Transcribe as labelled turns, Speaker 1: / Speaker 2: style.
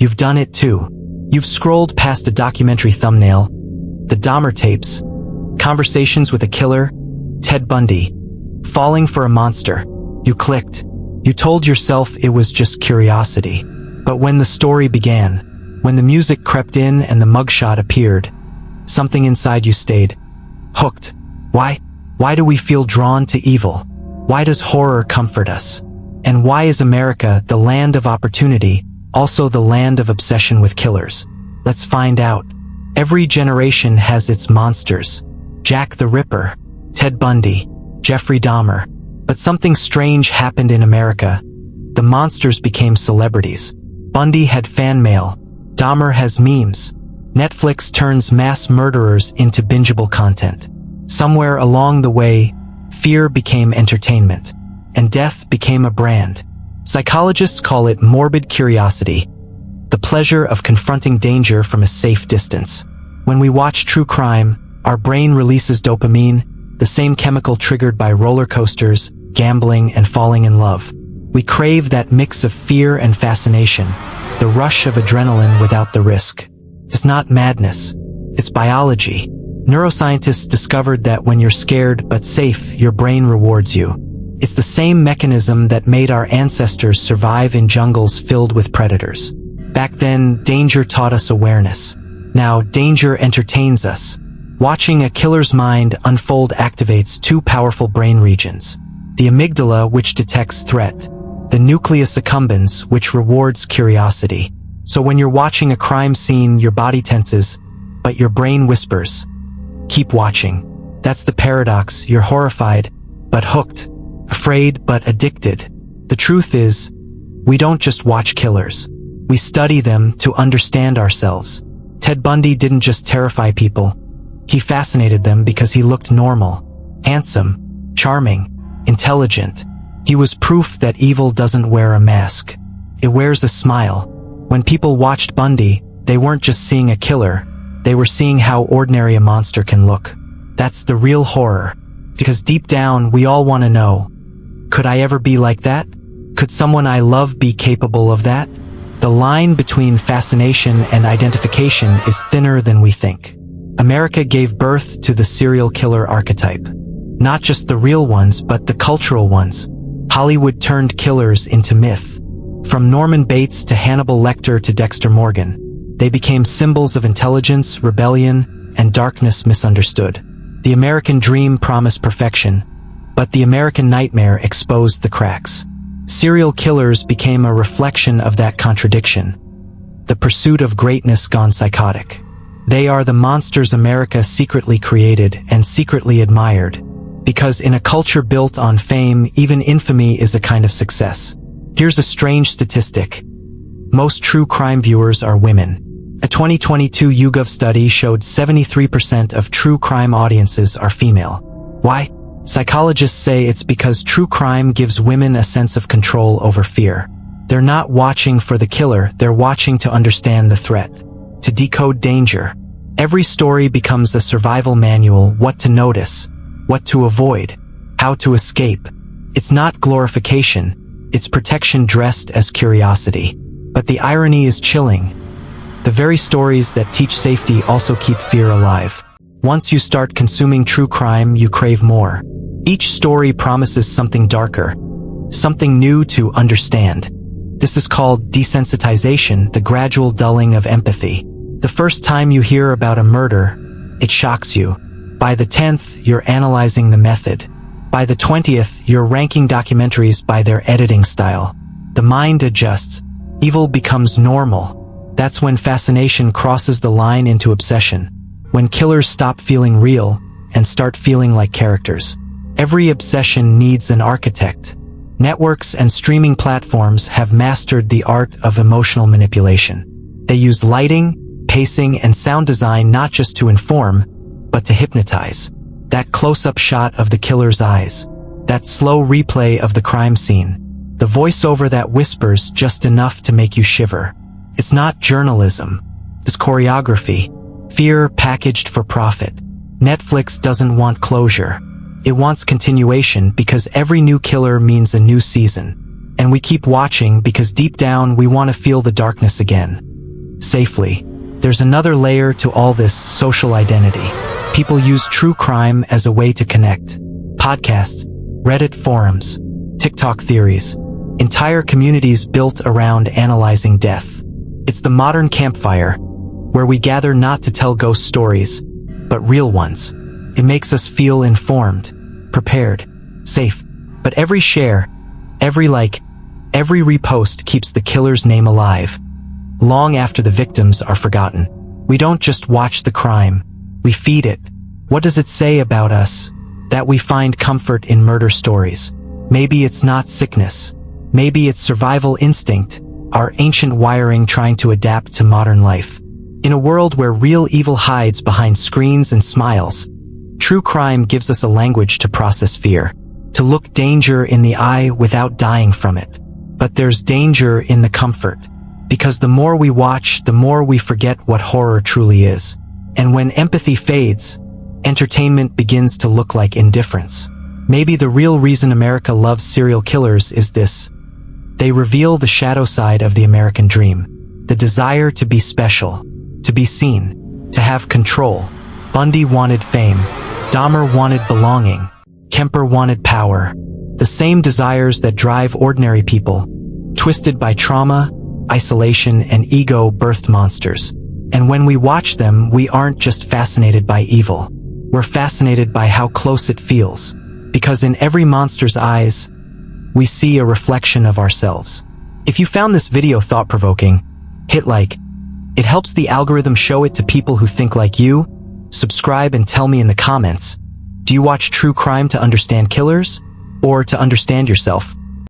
Speaker 1: You've done it too. You've scrolled past a documentary thumbnail, the Dahmer tapes, conversations with a killer, Ted Bundy, falling for a monster. You clicked. You told yourself it was just curiosity. But when the story began, when the music crept in and the mugshot appeared, something inside you stayed hooked. Why? Why do we feel drawn to evil? Why does horror comfort us? And why is America, the land of opportunity, also the land of obsession with killers? Let's find out. Every generation has its monsters. Jack the Ripper, Ted Bundy, Jeffrey Dahmer. But something strange happened in America. The monsters became celebrities. Bundy had fan mail. Dahmer has memes. Netflix turns mass murderers into bingeable content. Somewhere along the way, fear became entertainment, and death became a brand. Psychologists call it morbid curiosity, the pleasure of confronting danger from a safe distance. When we watch true crime, our brain releases dopamine, the same chemical triggered by roller coasters, gambling, and falling in love. We crave that mix of fear and fascination, the rush of adrenaline without the risk. It's not madness. It's biology. Neuroscientists discovered that when you're scared but safe, your brain rewards you. It's the same mechanism that made our ancestors survive in jungles filled with predators. Back then, danger taught us awareness. Now, danger entertains us. Watching a killer's mind unfold activates two powerful brain regions. The amygdala, which detects threat. The nucleus accumbens, which rewards curiosity. So when you're watching a crime scene, your body tenses, but your brain whispers, "Keep watching." That's the paradox. You're horrified, but hooked. Afraid, but addicted. The truth is, we don't just watch killers. We study them to understand ourselves. Ted Bundy didn't just terrify people. He fascinated them because he looked normal, handsome, charming, intelligent. He was proof that evil doesn't wear a mask. It wears a smile. When people watched Bundy, they weren't just seeing a killer. They were seeing how ordinary a monster can look. That's the real horror. Because deep down, we all want to know, could I ever be like that? Could someone I love be capable of that? The line between fascination and identification is thinner than we think. America gave birth to the serial killer archetype. Not just the real ones, but the cultural ones. Hollywood turned killers into myth. From Norman Bates to Hannibal Lecter to Dexter Morgan, they became symbols of intelligence, rebellion, and darkness misunderstood. The American dream promised perfection, but the American nightmare exposed the cracks. Serial killers became a reflection of that contradiction. The pursuit of greatness gone psychotic. They are the monsters America secretly created and secretly admired. Because in a culture built on fame, even infamy is a kind of success. Here's a strange statistic. Most true crime viewers are women. A 2022 YouGov study showed 73% of true crime audiences are female. Why? Psychologists say it's because true crime gives women a sense of control over fear. They're not watching for the killer, they're watching to understand the threat, to decode danger. Every story becomes a survival manual: what to notice, what to avoid, how to escape. It's not glorification, it's protection dressed as curiosity. But the irony is chilling. The very stories that teach safety also keep fear alive. Once you start consuming true crime, you crave more. Each story promises something darker, something new to understand. This is called desensitization, the gradual dulling of empathy. The first time you hear about a murder, it shocks you. By the 10th, you're analyzing the method. By the 20th, you're ranking documentaries by their editing style. The mind adjusts. Evil becomes normal. That's when fascination crosses the line into obsession. When killers stop feeling real and start feeling like characters. Every obsession needs an architect. Networks and streaming platforms have mastered the art of emotional manipulation. They use lighting, pacing, and sound design not just to inform, but to hypnotize. That close-up shot of the killer's eyes. That slow replay of the crime scene. The voiceover that whispers just enough to make you shiver. It's not journalism. It's choreography. Fear packaged for profit. Netflix doesn't want closure. It wants continuation because every new killer means a new season. And we keep watching because deep down we want to feel the darkness again. safely. There's another layer to all this: social identity. People use true crime as a way to connect. Podcasts, Reddit forums, TikTok theories, entire communities built around analyzing death. It's the modern campfire, where we gather not to tell ghost stories, but real ones. It makes us feel informed, prepared, safe. But every share, every like, every repost keeps the killer's name alive, long after the victims are forgotten. We don't just watch the crime, we feed it. What does it say about us that we find comfort in murder stories? Maybe it's not sickness. Maybe it's survival instinct, our ancient wiring trying to adapt to modern life. In a world where real evil hides behind screens and smiles, true crime gives us a language to process fear, to look danger in the eye without dying from it. But there's danger in the comfort, because the more we watch, the more we forget what horror truly is. And when empathy fades, entertainment begins to look like indifference. Maybe the real reason America loves serial killers is this: they reveal the shadow side of the American dream, the desire to be special, to be seen, to have control. Bundy wanted fame, Dahmer wanted belonging, Kemper wanted power. The same desires that drive ordinary people, twisted by trauma, isolation, and ego, birthed monsters. And when we watch them, we aren't just fascinated by evil. We're fascinated by how close it feels, because in every monster's eyes, we see a reflection of ourselves. If you found this video thought-provoking, hit like. It helps the algorithm show it to people who think like you. Subscribe and tell me in the comments, do you watch true crime to understand killers, or to understand yourself?